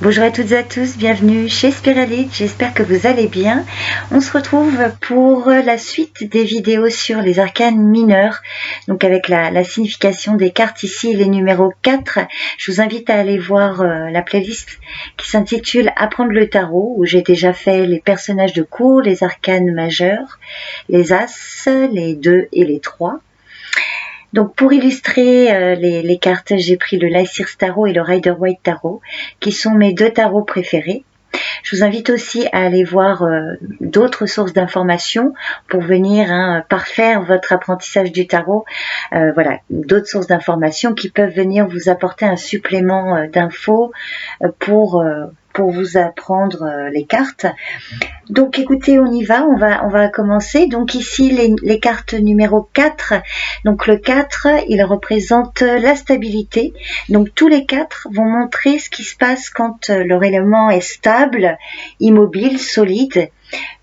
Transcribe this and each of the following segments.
Bonjour à toutes et à tous, bienvenue chez Spiralite, j'espère que vous allez bien. On se retrouve pour la suite des vidéos sur les arcanes mineurs, donc avec la signification des cartes ici, les numéros 4. Je vous invite à aller voir la playlist qui s'intitule Apprendre le tarot, où j'ai déjà fait les personnages de cours, les arcanes majeurs, les as, les 2 et les 3. Donc pour illustrer les cartes, j'ai pris le Lycirce Tarot et le Rider-Waite Tarot, qui sont mes deux tarots préférés. Je vous invite aussi à aller voir d'autres sources d'informations pour venir parfaire votre apprentissage du tarot. Voilà, d'autres sources d'informations qui peuvent venir vous apporter un supplément d'infos pour vous apprendre les cartes. Donc écoutez, on y va, on va commencer. Donc ici les cartes numéro 4. Donc le 4, il représente la stabilité. Donc tous les 4 vont montrer ce qui se passe quand leur élément est stable, immobile, solide.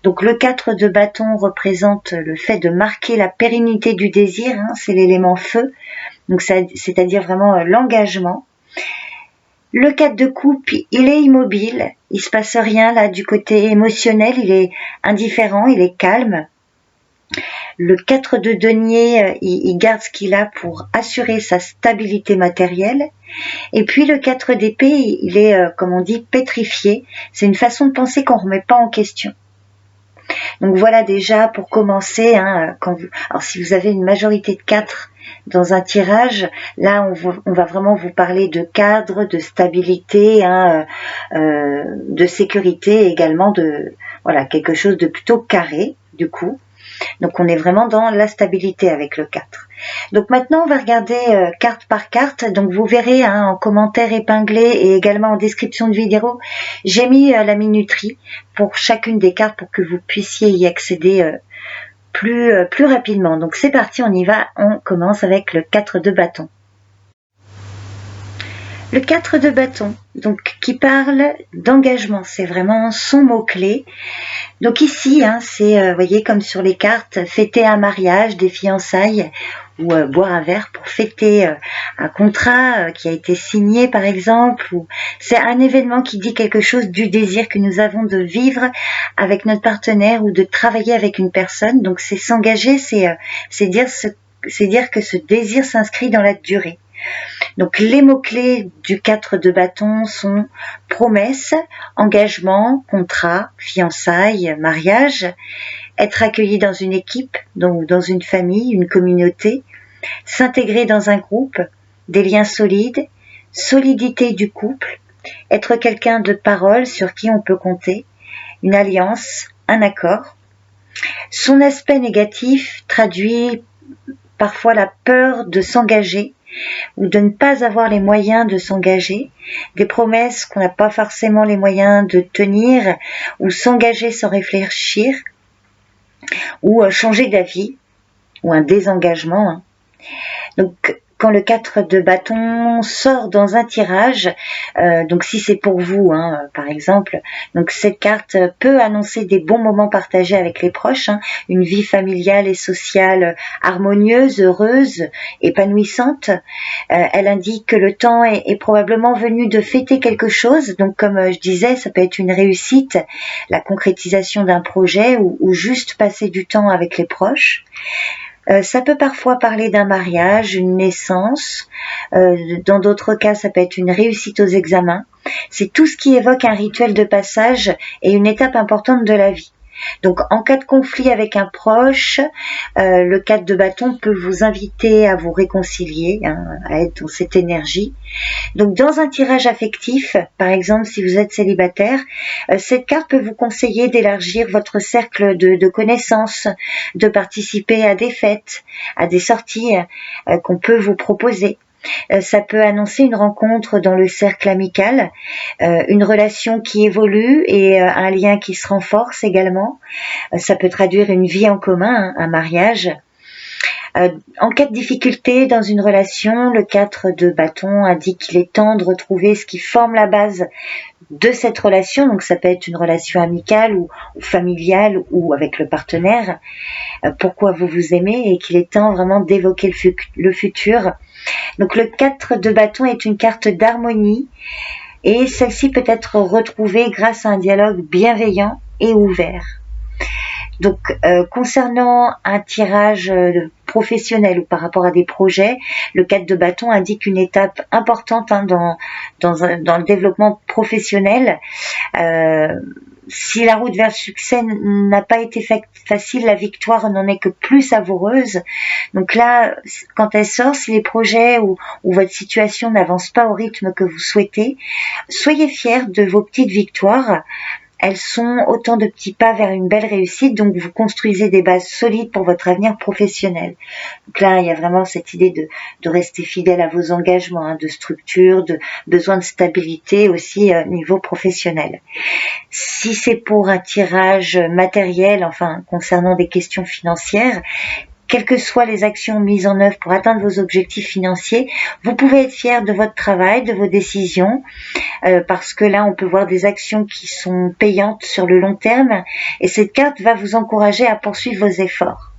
Donc le 4 de bâton représente le fait de marquer la pérennité du désir, c'est l'élément feu. Donc c'est-à-dire vraiment l'engagement. Le 4 de coupe, il est immobile, il se passe rien là du côté émotionnel, il est indifférent, il est calme. Le 4 de denier, il garde ce qu'il a pour assurer sa stabilité matérielle. Et puis le 4 d'épée, il est, comme on dit, pétrifié. C'est une façon de penser qu'on ne remet pas en question. Donc voilà déjà pour commencer. Alors si vous avez une majorité de 4 dans un tirage, là on va vraiment vous parler de cadre, de stabilité, de sécurité également, de voilà quelque chose de plutôt carré du coup. Donc on est vraiment dans la stabilité avec le 4. Donc maintenant on va regarder carte par carte. Donc vous verrez en commentaire épinglé et également en description de vidéo, j'ai mis la minuterie pour chacune des cartes pour que vous puissiez y accéder plus rapidement. Donc c'est parti, on y va, on commence avec le 4 de bâton. Le 4 de bâton, donc qui parle d'engagement, c'est vraiment son mot-clé. Donc ici, c'est, voyez, comme sur les cartes, fêter un mariage, des fiançailles, ou boire un verre pour fêter un contrat qui a été signé par exemple, ou c'est un événement qui dit quelque chose du désir que nous avons de vivre avec notre partenaire ou de travailler avec une personne. Donc c'est s'engager, c'est dire que ce désir s'inscrit dans la durée. Donc les mots-clés du 4 de bâton sont promesse, engagement, contrat, fiançailles, mariage, être accueilli dans une équipe, donc dans une famille, une communauté, s'intégrer dans un groupe, des liens solides, solidité du couple, être quelqu'un de parole sur qui on peut compter, une alliance, un accord. Son aspect négatif traduit parfois la peur de s'engager, ou de ne pas avoir les moyens de s'engager, des promesses qu'on n'a pas forcément les moyens de tenir, ou s'engager sans réfléchir, ou changer d'avis, ou un désengagement. Donc quand le 4 de bâton sort dans un tirage, donc si c'est pour vous par exemple, donc cette carte peut annoncer des bons moments partagés avec les proches, une vie familiale et sociale harmonieuse, heureuse, épanouissante. Elle indique que le temps est probablement venu de fêter quelque chose, donc comme je disais, ça peut être une réussite, la concrétisation d'un projet ou juste passer du temps avec les proches. Ça peut parfois parler d'un mariage, une naissance. Dans d'autres cas, ça peut être une réussite aux examens. C'est tout ce qui évoque un rituel de passage et une étape importante de la vie. Donc en cas de conflit avec un proche, le 4 de bâton peut vous inviter à vous réconcilier, à être dans cette énergie. Donc dans un tirage affectif, par exemple si vous êtes célibataire, cette carte peut vous conseiller d'élargir votre cercle de connaissances, de participer à des fêtes, à des sorties qu'on peut vous proposer. Ça peut annoncer une rencontre dans le cercle amical, une relation qui évolue et un lien qui se renforce également. Ça peut traduire une vie en commun, un mariage. En cas de difficulté dans une relation, le 4 de bâton indique qu'il est temps de retrouver ce qui forme la base de cette relation. Donc ça peut être une relation amicale ou familiale ou avec le partenaire. Pourquoi vous vous aimez et qu'il est temps vraiment d'évoquer le futur. Donc le 4 de bâton est une carte d'harmonie, et celle-ci peut être retrouvée grâce à un dialogue bienveillant et ouvert. Donc, concernant un tirage professionnel ou par rapport à des projets, le 4 de bâton indique une étape importante dans le développement professionnel. Si la route vers le succès n'a pas été facile, la victoire n'en est que plus savoureuse. Donc là, quand elle sort, si les projets ou votre situation n'avance pas au rythme que vous souhaitez, soyez fiers de vos petites victoires. Elles sont autant de petits pas vers une belle réussite, donc vous construisez des bases solides pour votre avenir professionnel. Donc là, il y a vraiment cette idée de rester fidèle à vos engagements, de structure, de besoin de stabilité aussi niveau professionnel. Si c'est pour un tirage matériel, enfin concernant des questions financières, quelles que soient les actions mises en œuvre pour atteindre vos objectifs financiers, vous pouvez être fier de votre travail, de vos décisions, parce que là, on peut voir des actions qui sont payantes sur le long terme, et cette carte va vous encourager à poursuivre vos efforts.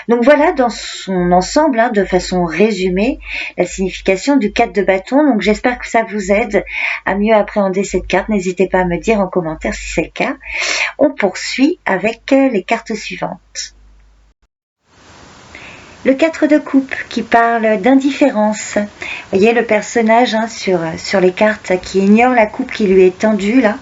Donc voilà, dans son ensemble, de façon résumée, la signification du 4 de bâton. Donc j'espère que ça vous aide à mieux appréhender cette carte. N'hésitez pas à me dire en commentaire si c'est le cas. On poursuit avec les cartes suivantes. Le 4 de coupe qui parle d'indifférence. Vous voyez le personnage sur les cartes qui ignore la coupe qui lui est tendue là.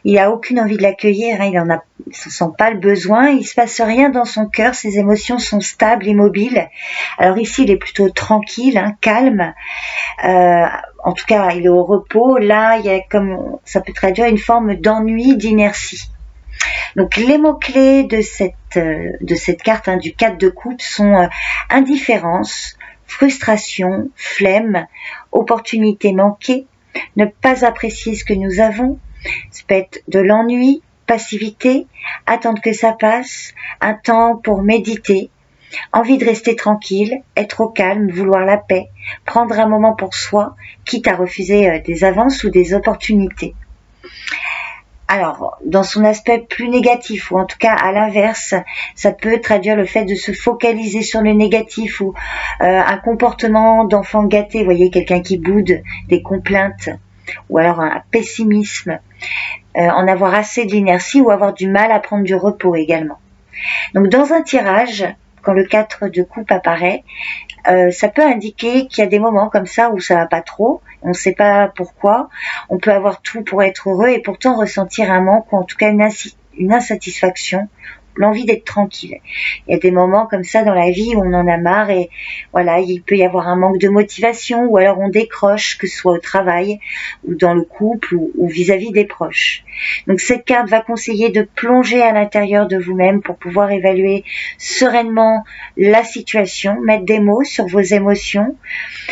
Il n'a aucune envie de l'accueillir, il ne sent pas le besoin, il ne se passe rien dans son cœur, ses émotions sont stables, immobiles. Alors ici, il est plutôt tranquille, calme. En tout cas, il est au repos. Là, il y a ça peut traduire une forme d'ennui, d'inertie. Donc les mots-clés de cette carte du 4 de coupe sont indifférence, frustration, flemme, opportunité manquée, ne pas apprécier ce que nous avons. Ça peut être de l'ennui, passivité, attendre que ça passe, un temps pour méditer, envie de rester tranquille, être au calme, vouloir la paix, prendre un moment pour soi, quitte à refuser des avances ou des opportunités. Alors, dans son aspect plus négatif, ou en tout cas à l'inverse, ça peut traduire le fait de se focaliser sur le négatif ou un comportement d'enfant gâté, vous voyez, quelqu'un qui boude, des complaintes, ou alors un pessimisme, en avoir assez de l'inertie ou avoir du mal à prendre du repos également. Donc dans un tirage, quand le 4 de coupe apparaît, ça peut indiquer qu'il y a des moments comme ça où ça va pas trop, on ne sait pas pourquoi, on peut avoir tout pour être heureux et pourtant ressentir un manque ou en tout cas une insatisfaction, l'envie d'être tranquille. Il y a des moments comme ça dans la vie où on en a marre et voilà, il peut y avoir un manque de motivation ou alors on décroche, que ce soit au travail ou dans le couple ou vis-à-vis des proches. Donc cette carte va conseiller de plonger à l'intérieur de vous-même pour pouvoir évaluer sereinement la situation, mettre des mots sur vos émotions.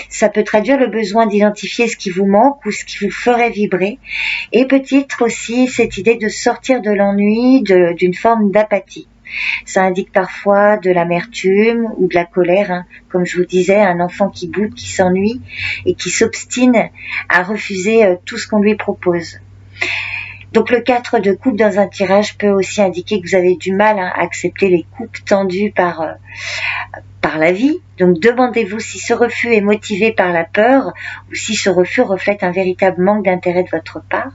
Ça peut traduire le besoin d'identifier ce qui vous manque ou ce qui vous ferait vibrer et peut-être aussi cette idée de sortir de l'ennui, d'une forme d'apathie. Ça indique parfois de l'amertume ou de la colère, comme je vous disais, un enfant qui boude, qui s'ennuie et qui s'obstine à refuser tout ce qu'on lui propose. Donc le 4 de coupe dans un tirage peut aussi indiquer que vous avez du mal à accepter les coupes tendues par la vie. Donc demandez-vous si ce refus est motivé par la peur ou si ce refus reflète un véritable manque d'intérêt de votre part.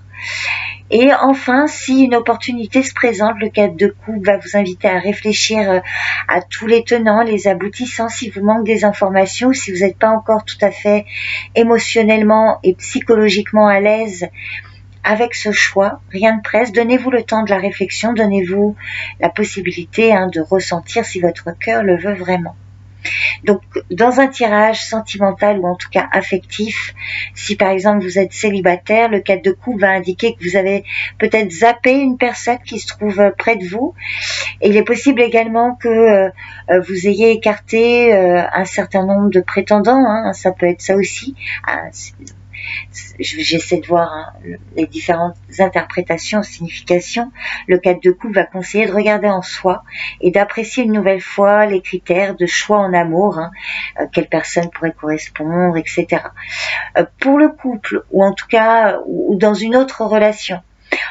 Et enfin, si une opportunité se présente, le 4 de coupe va vous inviter à réfléchir à tous les tenants, les aboutissants, si vous manque des informations, si vous n'êtes pas encore tout à fait émotionnellement et psychologiquement à l'aise avec ce choix, rien ne presse, donnez-vous le temps de la réflexion, donnez-vous la possibilité de ressentir si votre cœur le veut vraiment. Donc, dans un tirage sentimental ou en tout cas affectif, si par exemple vous êtes célibataire, le 4 de coupe va indiquer que vous avez peut-être zappé une personne qui se trouve près de vous. Et il est possible également que vous ayez écarté un certain nombre de prétendants, ça peut être ça aussi. J'essaie de voir les différentes interprétations, significations. Le 4 de coupe va conseiller de regarder en soi et d'apprécier une nouvelle fois les critères de choix en amour, quelle personne pourrait correspondre, etc. Pour le couple, ou en tout cas ou dans une autre relation,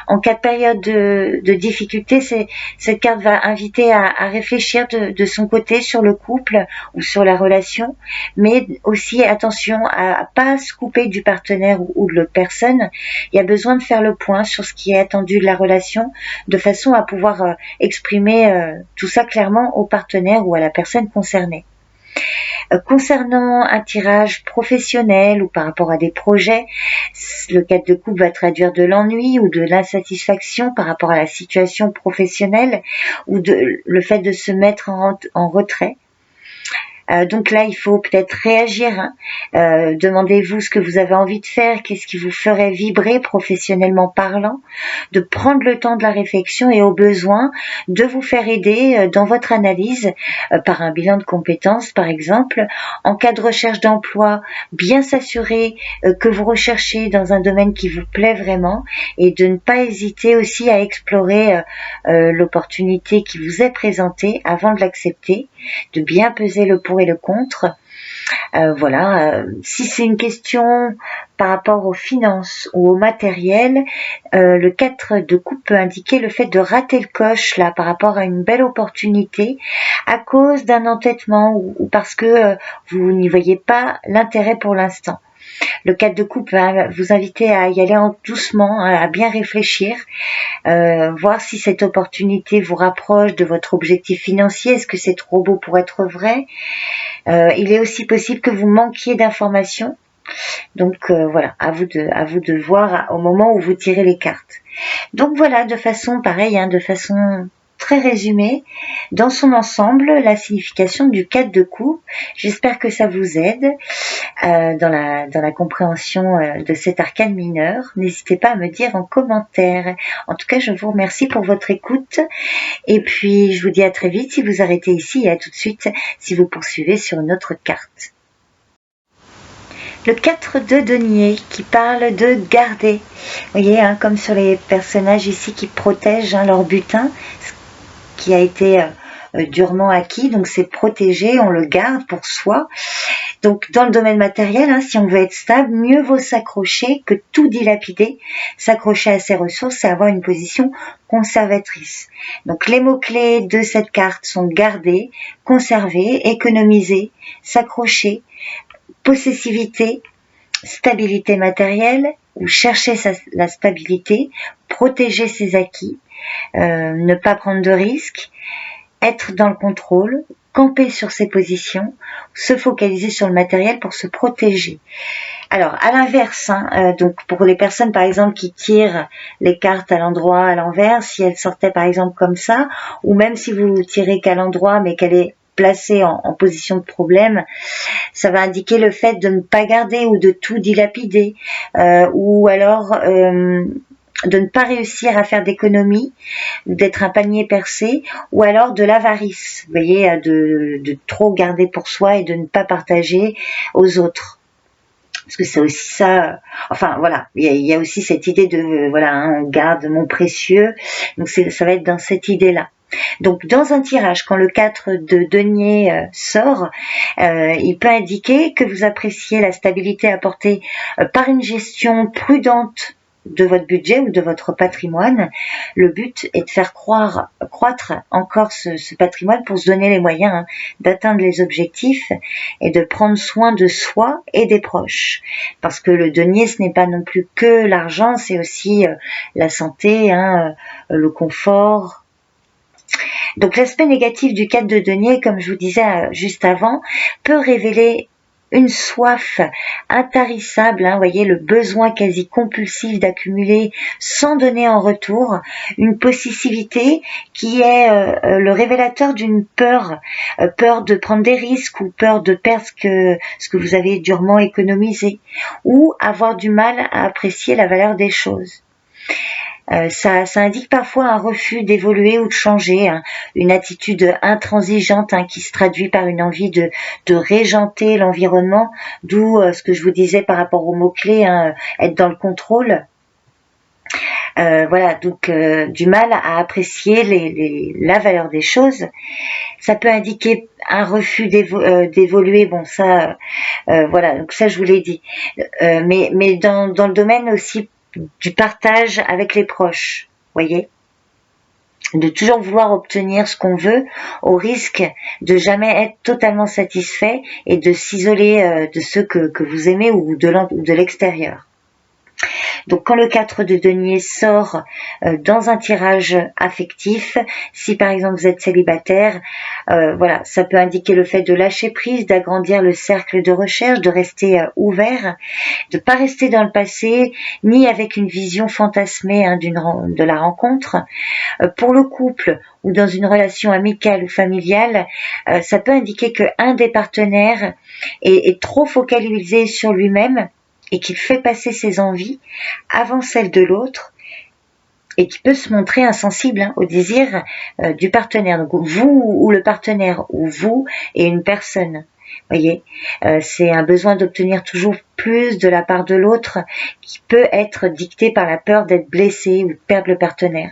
En cas de période de difficulté, cette carte va inviter à réfléchir de son côté sur le couple ou sur la relation, mais aussi attention à pas se couper du partenaire ou de l'autre personne. Il y a besoin de faire le point sur ce qui est attendu de la relation, de façon à pouvoir exprimer tout ça clairement au partenaire ou à la personne concernée. Concernant un tirage professionnel ou par rapport à des projets, le 4 de coupe va traduire de l'ennui ou de l'insatisfaction par rapport à la situation professionnelle ou le fait de se mettre en retrait. Donc là, il faut peut-être réagir. Demandez-vous ce que vous avez envie de faire, qu'est-ce qui vous ferait vibrer professionnellement parlant, de prendre le temps de la réflexion et au besoin de vous faire aider dans votre analyse par un bilan de compétences par exemple. En cas de recherche d'emploi, bien s'assurer que vous recherchez dans un domaine qui vous plaît vraiment et de ne pas hésiter aussi à explorer l'opportunité qui vous est présentée avant de l'accepter, de bien peser le pour et le contre. Si c'est une question par rapport aux finances ou au matériel, le 4 de coupe peut indiquer le fait de rater le coche là par rapport à une belle opportunité à cause d'un entêtement ou parce que vous n'y voyez pas l'intérêt pour l'instant. Le 4 de coupe va vous inviter à y aller doucement, à bien réfléchir, voir si cette opportunité vous rapproche de votre objectif financier. Est-ce que c'est trop beau pour être vrai? Il est aussi possible que vous manquiez d'informations. Donc à vous de voir au moment où vous tirez les cartes. Donc voilà, de façon pareille, de façon très résumée, dans son ensemble, la signification du 4 de coupe. J'espère que ça vous aide dans la compréhension de cet arcane mineur. N'hésitez pas à me dire en commentaire. En tout cas, je vous remercie pour votre écoute. Et puis, je vous dis à très vite si vous arrêtez ici et à tout de suite si vous poursuivez sur une autre carte. Le 4 de denier qui parle de garder. Vous voyez, comme sur les personnages ici qui protègent leur butin, qui a été durement acquis, donc c'est protégé, on le garde pour soi. Donc dans le domaine matériel, si on veut être stable, mieux vaut s'accrocher que tout dilapider. S'accrocher à ses ressources et avoir une position conservatrice. Donc les mots-clés de cette carte sont garder, conserver, économiser, s'accrocher, possessivité, stabilité matérielle ou chercher la stabilité, protéger ses acquis, ne pas prendre de risques, être dans le contrôle, camper sur ses positions, se focaliser sur le matériel pour se protéger. Alors, à l'inverse, donc pour les personnes par exemple qui tirent les cartes à l'endroit, à l'envers, si elles sortaient par exemple comme ça, ou même si vous tirez qu'à l'endroit mais qu'elle est placée en position de problème, ça va indiquer le fait de ne pas garder ou de tout dilapider, ou alors de ne pas réussir à faire d'économie, d'être un panier percé, ou alors de l'avarice, vous voyez, de trop garder pour soi et de ne pas partager aux autres. Parce que c'est aussi ça, il y a aussi cette idée de, on garde mon précieux, donc ça va être dans cette idée-là. Donc dans un tirage, quand le 4 de denier sort, il peut indiquer que vous appréciez la stabilité apportée par une gestion prudente de votre budget ou de votre patrimoine. Le but est de faire croître encore ce patrimoine pour se donner les moyens d'atteindre les objectifs et de prendre soin de soi et des proches. Parce que le denier, ce n'est pas non plus que l'argent, c'est aussi la santé, le confort. Donc l'aspect négatif du 4 de denier, comme je vous disais juste avant, peut révéler une soif intarissable, voyez, le besoin quasi compulsif d'accumuler sans donner en retour, une possessivité qui est le révélateur d'une peur de prendre des risques ou peur de perdre ce que vous avez durement économisé, ou avoir du mal à apprécier la valeur des choses. Ça indique parfois un refus d'évoluer ou de changer, une attitude intransigeante qui se traduit par une envie de régenter l'environnement, d'où ce que je vous disais par rapport aux mots-clés, être dans le contrôle. Donc du mal à apprécier la valeur des choses. Ça peut indiquer un refus d'évoluer, donc ça je vous l'ai dit. Mais dans le domaine aussi du partage avec les proches, voyez, de toujours vouloir obtenir ce qu'on veut au risque de jamais être totalement satisfait et de s'isoler de ceux que vous aimez ou de l'extérieur. Donc quand le 4 de denier sort dans un tirage affectif, si par exemple vous êtes célibataire, voilà, ça peut indiquer le fait de lâcher prise, d'agrandir le cercle de recherche, de rester ouvert, de pas rester dans le passé, ni avec une vision fantasmée de la rencontre. Pour le couple ou dans une relation amicale ou familiale, ça peut indiquer qu'un des partenaires est trop focalisé sur lui-même et qu'il fait passer ses envies avant celles de l'autre et qui peut se montrer insensible au désir du partenaire. Donc vous ou le partenaire, ou vous et une personne. Voyez, c'est un besoin d'obtenir toujours plus de la part de l'autre qui peut être dicté par la peur d'être blessé ou de perdre le partenaire.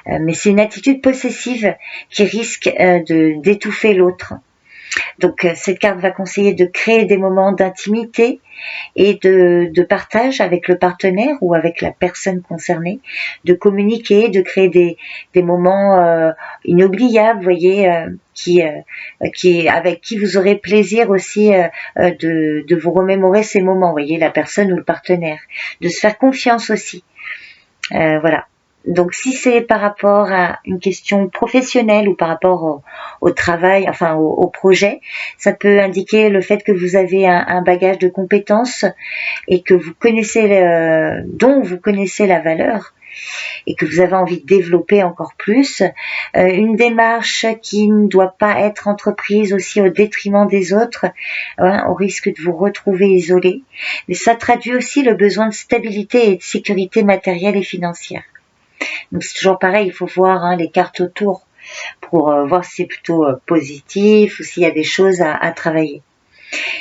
Mais c'est une attitude possessive qui risque d'étouffer l'autre. Donc cette carte va conseiller de créer des moments d'intimité et de partage avec le partenaire ou avec la personne concernée, de communiquer, de créer des moments inoubliables, vous voyez, avec qui vous aurez plaisir aussi de vous remémorer ces moments, vous voyez, la personne ou le partenaire, de se faire confiance aussi. Voilà. Donc si c'est par rapport à une question professionnelle ou par rapport au travail, enfin au projet, ça peut indiquer le fait que vous avez un bagage de compétences et que vous connaissez dont vous connaissez la valeur et que vous avez envie de développer encore plus, une démarche qui ne doit pas être entreprise aussi au détriment des autres, au risque de vous retrouver isolé. Mais ça traduit aussi le besoin de stabilité et de sécurité matérielle et financière. Donc c'est toujours pareil, il faut voir les cartes autour pour voir si c'est plutôt positif ou s'il y a des choses à travailler.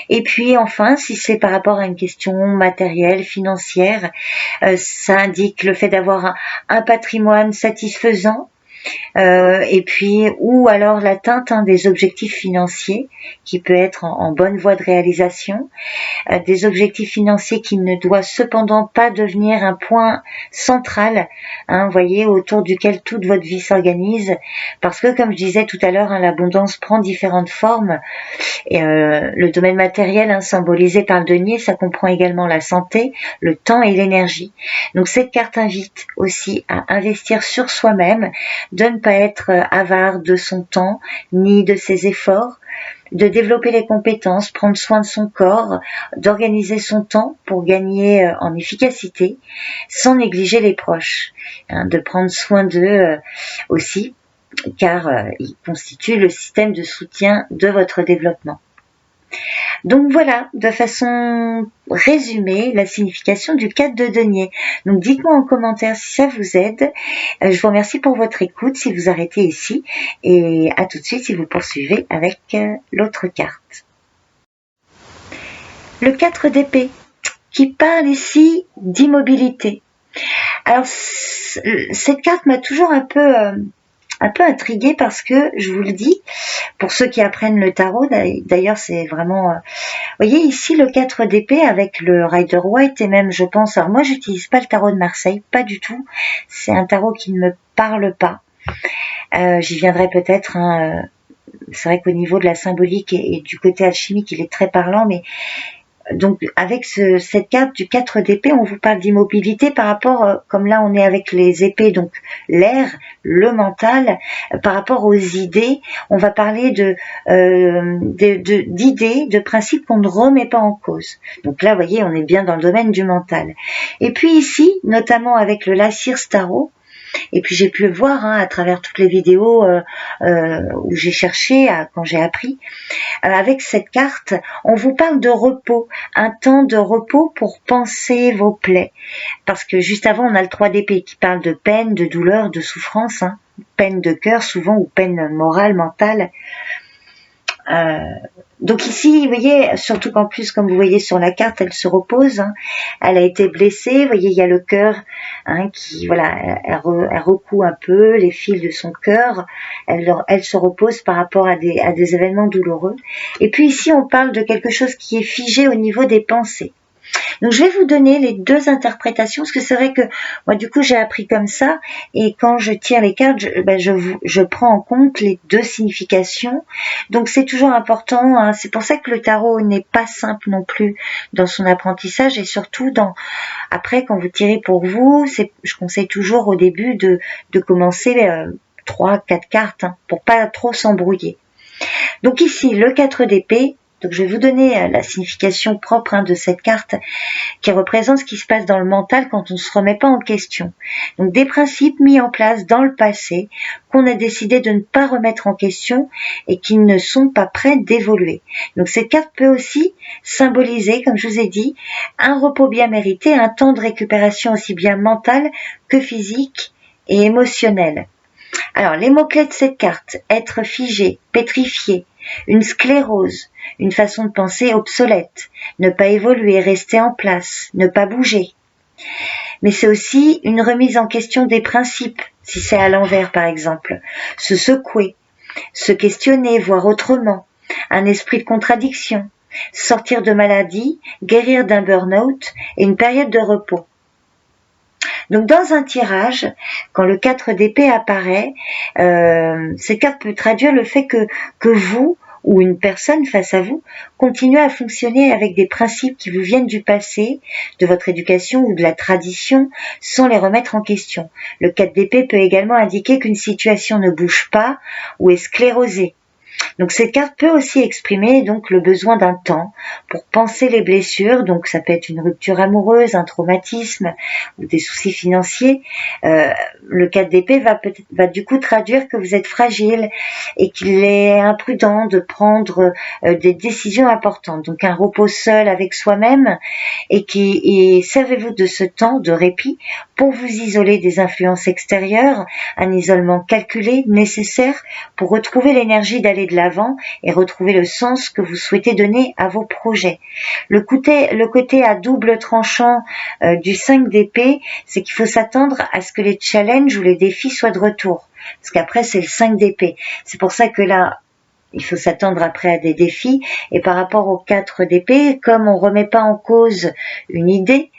Et puis enfin, si c'est par rapport à une question matérielle, financière, ça indique le fait d'avoir un patrimoine satisfaisant, et puis ou alors l'atteinte des objectifs financiers qui peut être en bonne voie de réalisation, des objectifs financiers qui ne doivent cependant pas devenir un point central, vous voyez, autour duquel toute votre vie s'organise, parce que comme je disais tout à l'heure, l'abondance prend différentes formes, et le domaine matériel symbolisé par le denier, ça comprend également la santé, le temps et l'énergie. Donc cette carte invite aussi à investir sur soi-même, de ne pas être avare de son temps ni de ses efforts, de développer les compétences, prendre soin de son corps, d'organiser son temps pour gagner en efficacité, sans négliger les proches, de prendre soin d'eux aussi, car ils constituent le système de soutien de votre développement. Donc voilà, de façon résumée, la signification du 4 de denier. Donc dites-moi en commentaire si ça vous aide. Je vous remercie pour votre écoute si vous arrêtez ici. Et à tout de suite si vous poursuivez avec l'autre carte. Le 4 d'épée, qui parle ici d'immobilité. Alors cette carte m'a toujours un peu intriguée parce que, je vous le dis, pour ceux qui apprennent le tarot, d'ailleurs c'est vraiment... Vous voyez ici le 4 d'épée avec le Rider White et même je pense... Alors moi j'utilise pas le tarot de Marseille, pas du tout. C'est un tarot qui ne me parle pas. J'y viendrai peut-être. C'est vrai qu'au niveau de la symbolique et du côté alchimique, il est très parlant, mais... Donc avec cette carte du 4 d'épée, on vous parle d'immobilité par rapport, comme là on est avec les épées, donc l'air, le mental, par rapport aux idées, on va parler d'idées, de principes qu'on ne remet pas en cause. Donc là, vous voyez, on est bien dans le domaine du mental. Et puis ici, notamment avec le Lassir Tarot, et puis j'ai pu le voir à travers toutes les vidéos où j'ai cherché, quand j'ai appris. Avec cette carte, on vous parle de repos, un temps de repos pour penser vos plaies. Parce que juste avant, on a le 3 d'épée qui parle de peine, de douleur, de souffrance, peine de cœur souvent ou peine morale, mentale. Donc ici, vous voyez, surtout qu'en plus, comme vous voyez sur la carte, elle se repose, elle a été blessée, vous voyez, il y a le cœur qui, voilà, elle recoue un peu les fils de son cœur, elle se repose par rapport à des événements douloureux. Et puis ici, on parle de quelque chose qui est figé au niveau des pensées. Donc je vais vous donner les deux interprétations, parce que c'est vrai que moi du coup j'ai appris comme ça, et quand je tire les cartes, je prends en compte les deux significations. Donc c'est toujours important, hein. C'est pour ça que le tarot n'est pas simple non plus dans son apprentissage, et surtout après quand vous tirez pour vous, je conseille toujours au début de commencer 3-4 cartes, hein, pour pas trop s'embrouiller. Donc ici le 4 d'épée. Donc je vais vous donner la signification propre, hein, de cette carte, qui représente ce qui se passe dans le mental quand on ne se remet pas en question. Donc des principes mis en place dans le passé qu'on a décidé de ne pas remettre en question et qui ne sont pas prêts d'évoluer. Donc cette carte peut aussi symboliser, comme je vous ai dit, un repos bien mérité, un temps de récupération aussi bien mental que physique et émotionnel. Alors les mots-clés de cette carte: être figé, pétrifié, une sclérose, une façon de penser obsolète, ne pas évoluer, rester en place, ne pas bouger. Mais c'est aussi une remise en question des principes, si c'est à l'envers par exemple, se secouer, se questionner, voir autrement, un esprit de contradiction, sortir de maladie, guérir d'un burn-out et une période de repos. Donc dans un tirage, quand le 4 d'épée apparaît, cette carte peut traduire le fait que vous ou une personne face à vous continuez à fonctionner avec des principes qui vous viennent du passé, de votre éducation ou de la tradition, sans les remettre en question. Le 4 d'épée peut également indiquer qu'une situation ne bouge pas ou est sclérosée. Donc cette carte peut aussi exprimer donc le besoin d'un temps pour penser les blessures. Donc ça peut être une rupture amoureuse, un traumatisme ou des soucis financiers. Le 4 d'épée va du coup traduire que vous êtes fragile et qu'il est imprudent de prendre des décisions importantes. Donc un repos seul avec soi-même, et servez-vous de ce temps de répit pour vous isoler des influences extérieures, un isolement calculé, nécessaire pour retrouver l'énergie d'aller de l'avant et retrouver le sens que vous souhaitez donner à vos projets. Le côté à double tranchant du 5 d'épée, c'est qu'il faut s'attendre à ce que les challenges ou les défis soient de retour. Parce qu'après, c'est le 5 d'épée. C'est pour ça que là, il faut s'attendre après à des défis. Et par rapport au 4 d'épée, comme on ne remet pas en cause une idée,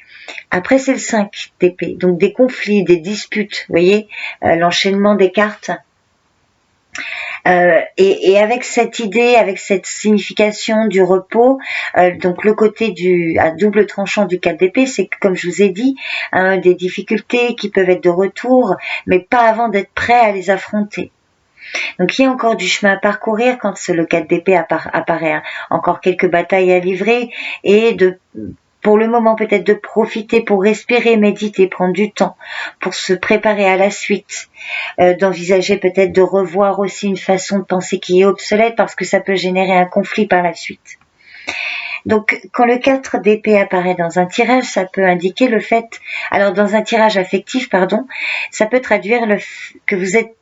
après c'est le 5 d'épée. Donc des conflits, des disputes, vous voyez, l'enchaînement des cartes. Et avec cette idée, avec cette signification du repos, donc le côté à double tranchant du 4 d'épée, c'est que, comme je vous ai dit, des difficultés qui peuvent être de retour, mais pas avant d'être prêt à les affronter. Donc il y a encore du chemin à parcourir quand le 4 d'épée apparaît, hein. Encore quelques batailles à livrer, et pour le moment peut-être de profiter pour respirer, méditer, prendre du temps pour se préparer à la suite, d'envisager peut-être de revoir aussi une façon de penser qui est obsolète, parce que ça peut générer un conflit par la suite. Donc quand le 4 d'épée apparaît dans un tirage, ça peut indiquer le fait, alors dans un tirage affectif, pardon, ça peut traduire que vous êtes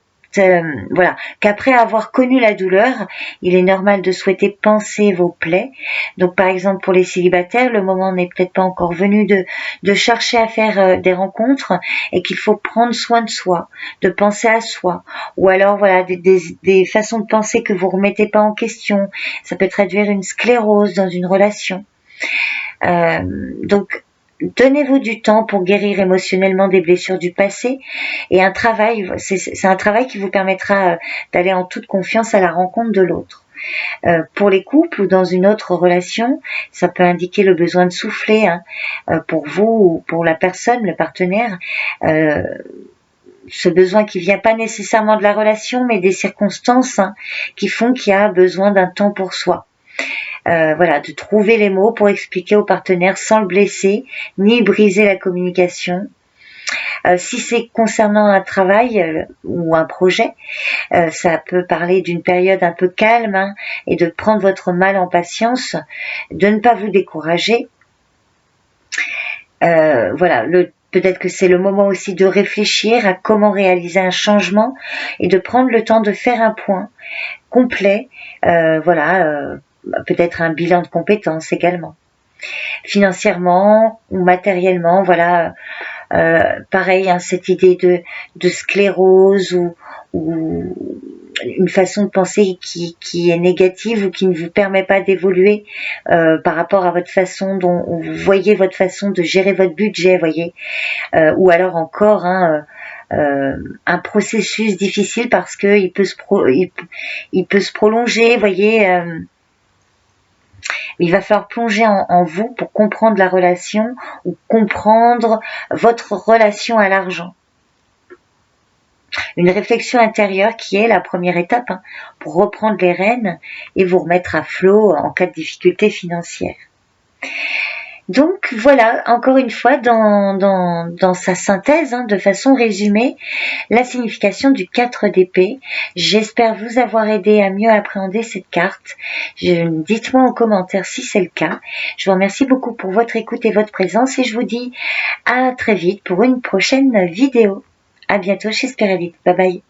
qu'après avoir connu la douleur, il est normal de souhaiter panser vos plaies. Donc par exemple pour les célibataires, le moment n'est peut-être pas encore venu de chercher à faire des rencontres, et qu'il faut prendre soin de soi, de penser à soi, ou alors voilà des façons de penser que vous remettez pas en question. Ça peut traduire une sclérose dans une relation. Donc donnez-vous du temps pour guérir émotionnellement des blessures du passé, et c'est un travail qui vous permettra d'aller en toute confiance à la rencontre de l'autre. Pour les couples ou dans une autre relation, ça peut indiquer le besoin de souffler, hein, pour vous ou pour la personne, le partenaire. Ce besoin qui vient pas nécessairement de la relation, mais des circonstances, hein, qui font qu'il y a besoin d'un temps pour soi. De trouver les mots pour expliquer au partenaire sans le blesser, ni briser la communication. Si c'est concernant un travail ou un projet, ça peut parler d'une période un peu calme, hein, et de prendre votre mal en patience, de ne pas vous décourager. Peut-être que c'est le moment aussi de réfléchir à comment réaliser un changement et de prendre le temps de faire un point complet, peut-être un bilan de compétences également. Financièrement ou matériellement, pareil, hein, cette idée de sclérose ou une façon de penser qui est négative ou qui ne vous permet pas d'évoluer par rapport à votre façon dont vous voyez votre façon de gérer votre budget, voyez, ou alors encore un processus difficile parce que il peut se prolonger, voyez. Il va falloir plonger en vous pour comprendre la relation ou comprendre votre relation à l'argent. Une réflexion intérieure qui est la première étape pour reprendre les rênes et vous remettre à flot en cas de difficulté financière. Donc voilà, encore une fois, dans sa synthèse, de façon résumée, la signification du 4 d'épée. J'espère vous avoir aidé à mieux appréhender cette carte. Dites-moi en commentaire si c'est le cas. Je vous remercie beaucoup pour votre écoute et votre présence et je vous dis à très vite pour une prochaine vidéo. À bientôt chez Spirit. Bye bye.